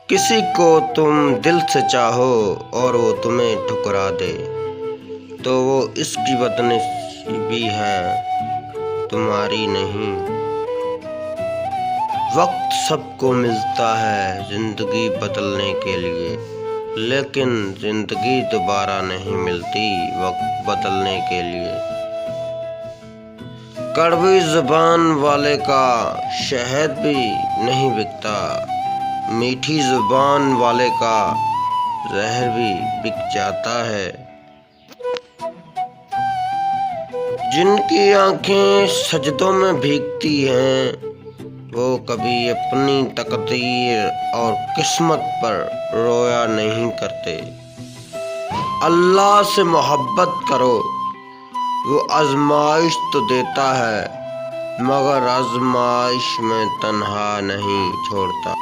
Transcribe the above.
کسی کو تم دل سے چاہو اور وہ تمہیں ٹھکرا دے تو وہ اس کی بدنصیبی ہے، تمہاری نہیں۔ وقت سب کو ملتا ہے زندگی بدلنے کے لیے، لیکن زندگی دوبارہ نہیں ملتی وقت بدلنے کے لیے۔ کڑوی زبان والے کا شہد بھی نہیں بکتا، میٹھی زبان والے کا زہر بھی بک جاتا ہے۔ جن کی آنکھیں سجدوں میں بھیگتی ہیں وہ کبھی اپنی تقدیر اور قسمت پر رویا نہیں کرتے۔ اللہ سے محبت کرو، وہ آزمائش تو دیتا ہے مگر آزمائش میں تنہا نہیں چھوڑتا۔